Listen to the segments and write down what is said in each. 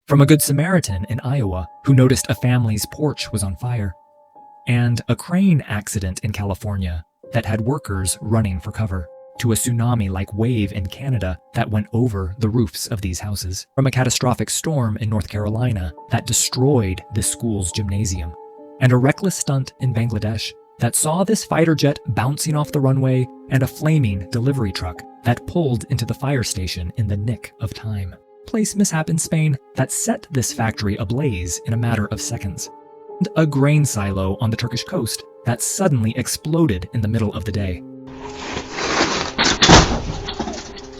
from a Good Samaritan in Iowa who noticed a family's porch was on fire, and a crane accident in California that had workers running for cover, to a tsunami-like wave in Canada that went over the roofs of these houses, from a catastrophic storm in North Carolina that destroyed this school's gymnasium, and a reckless stunt in Bangladesh that saw this fighter jet bouncing off the runway and a flaming delivery truck that pulled into the fire station in the nick of time. Place mishap in Spain that set this factory ablaze in a matter of seconds, and a grain silo on the Turkish coast that suddenly exploded in the middle of the day.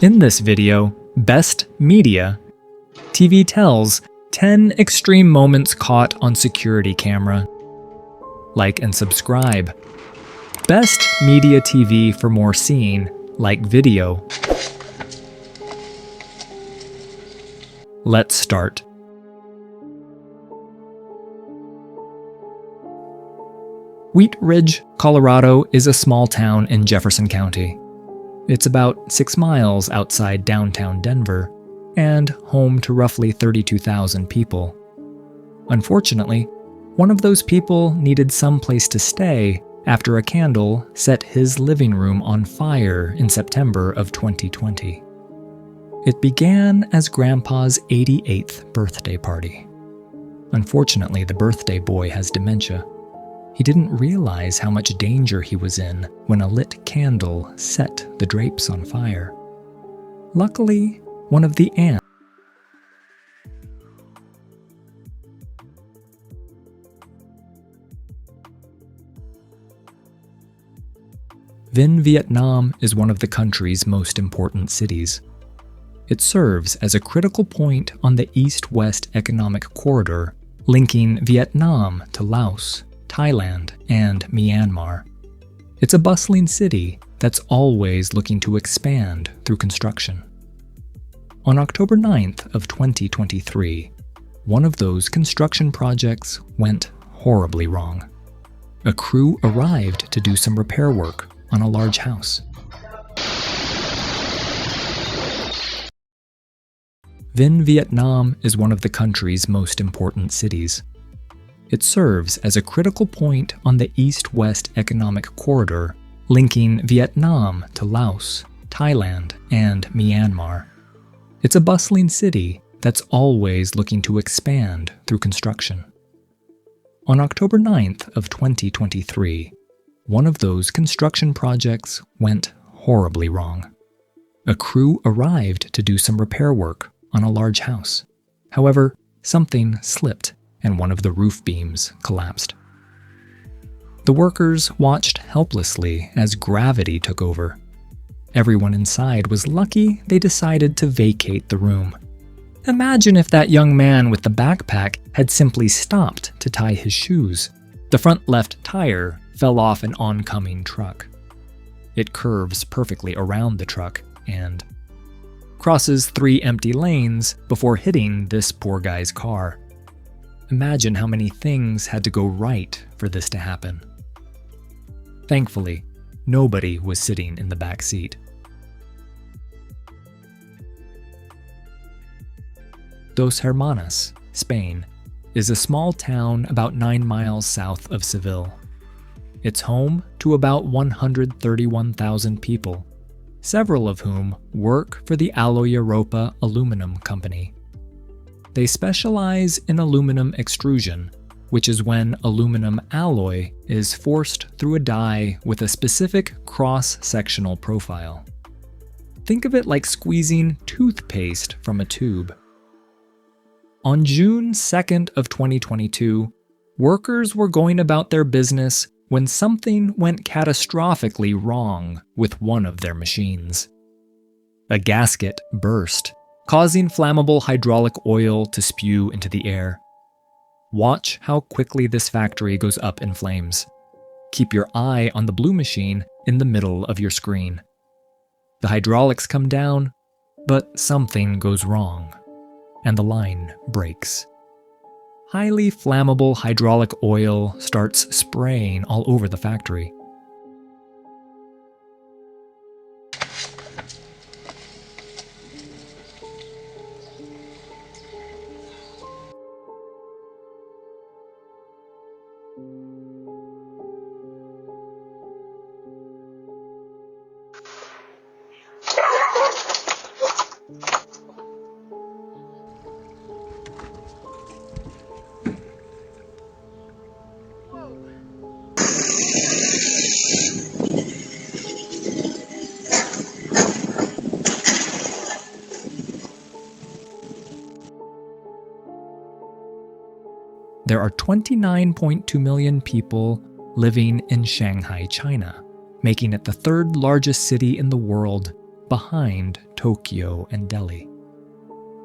In this video, Bestmediatv tells 10 extreme moments caught on security camera. Like and subscribe. Bestmediatv for more seeing, like video. Let's start. Wheat Ridge, Colorado is a small town in Jefferson County. It's about 6 miles outside downtown Denver and home to roughly 32,000 people. Unfortunately, one of those people needed some place to stay after a candle set his living room on fire in September of 2020. It began as Grandpa's 88th birthday party. Unfortunately, the birthday boy has dementia. He didn't realize how much danger he was in when a lit candle set the drapes on fire. Luckily, one of the ants Vietnam is one of the country's most important cities. It serves as a critical point on the east-west economic corridor linking Vietnam to Laos, Thailand, and Myanmar. It's a bustling city that's always looking to expand through construction. On October 9th of 2023, one of those construction projects went horribly wrong. A crew arrived to do some repair work on a large house. Vietnam is one of the country's most important cities. It serves as a critical point on the east-west economic corridor linking Vietnam to Laos, Thailand, and Myanmar. It's a bustling city that's always looking to expand through construction. On October 9th of 2023, one of those construction projects went horribly wrong. A crew arrived to do some repair work on a large house. However, something slipped and one of the roof beams collapsed. The workers watched helplessly as gravity took over. Everyone inside was lucky they decided to vacate the room. Imagine if that young man with the backpack had simply stopped to tie his shoes. The front left tire fell off an oncoming truck. It curves perfectly around the truck and crosses 3 empty lanes before hitting this poor guy's car. Imagine how many things had to go right for this to happen. Thankfully, nobody was sitting in the back seat. Dos Hermanas, Spain, is a small town about 9 miles south of Seville. It's home to about 131,000 people, several of whom work for the Alloy Europa aluminum company. They specialize in aluminum extrusion, which is when aluminum alloy is forced through a die with a specific cross-sectional profile. Think of it like squeezing toothpaste from a tube. On June 2nd of 2022, workers were going about their business when something went catastrophically wrong with one of their machines. A gasket burst, causing flammable hydraulic oil to spew into the air. Watch how quickly this factory goes up in flames. Keep your eye on the blue machine in the middle of your screen. The hydraulics come down, but something goes wrong, and the line breaks. Highly flammable hydraulic oil starts spraying all over the factory. There are 29.2 million people living in Shanghai, China, making it the third largest city in the world behind Tokyo and Delhi.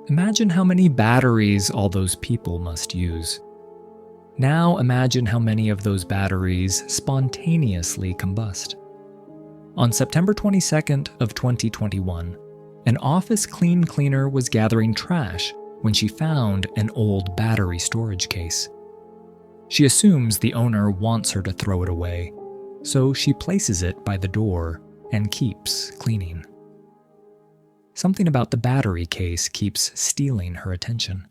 Imagine how many batteries all those people must use. Now imagine how many of those batteries spontaneously combust. On September 22nd of 2021, an office clean cleaner was gathering trash when she found an old battery storage case. She assumes the owner wants her to throw it away, so she places it by the door and keeps cleaning. Something about the battery case keeps stealing her attention.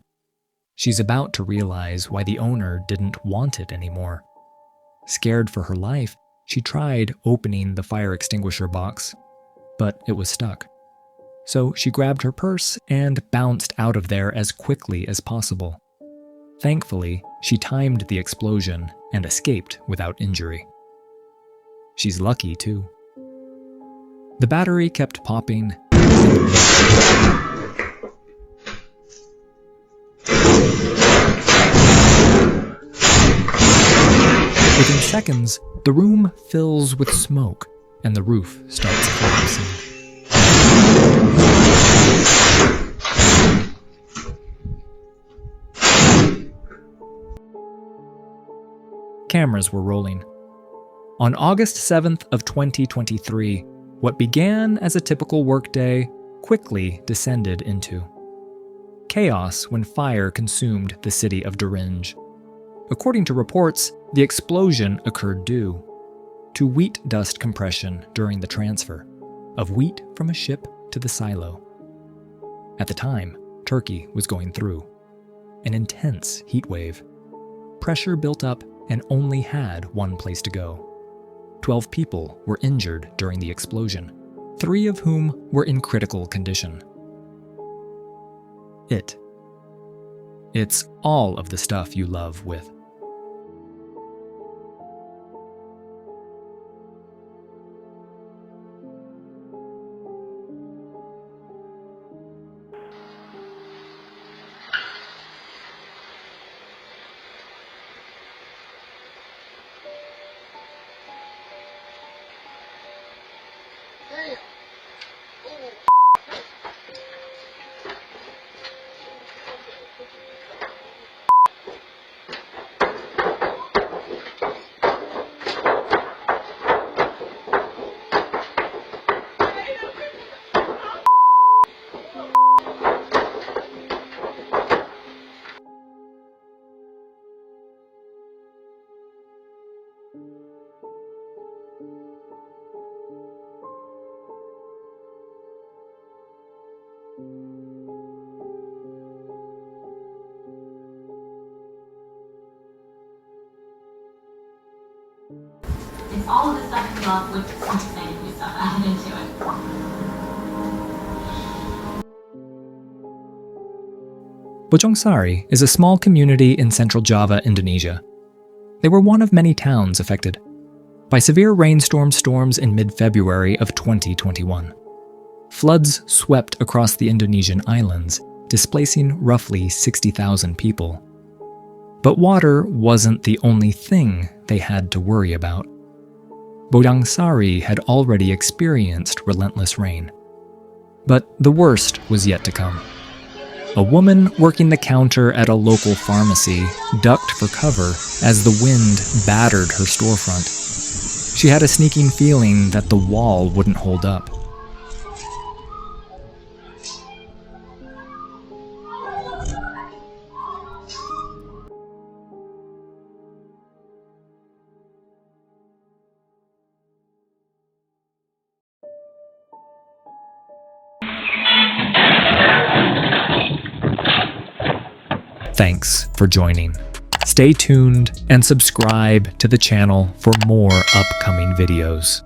She's about to realize why the owner didn't want it anymore. Scared for her life, she tried opening the fire extinguisher box, but it was stuck. So she grabbed her purse and bounced out of there as quickly as possible. Thankfully, she timed the explosion and escaped without injury. She's lucky, too. The battery kept popping. Within seconds, the room fills with smoke and the roof starts collapsing. Cameras were rolling. On August 7th of 2023, what began as a typical workday quickly descended into chaos when fire consumed the city of Duringe. According to reports, the explosion occurred due to wheat dust compression during the transfer of wheat from a ship to the silo. At the time, Turkey was going through an intense heat wave. Pressure built up and only had one place to go. 12 people were injured during the explosion, 3 of whom were in critical condition. It's all of the stuff you love with. It's all of the stuff you love with some fancy stuff added into it. Bojongsari is a small community in central Java, Indonesia. They were one of many towns affected by severe rainstorm storms in mid-February of 2021. Floods swept across the Indonesian islands, displacing roughly 60,000 people. But water wasn't the only thing they had to worry about. Bojongsari had already experienced relentless rain. But the worst was yet to come. A woman working the counter at a local pharmacy ducked for cover as the wind battered her storefront. She had a sneaking feeling that the wall wouldn't hold up. Thanks for joining. Stay tuned and subscribe to the channel for more upcoming videos.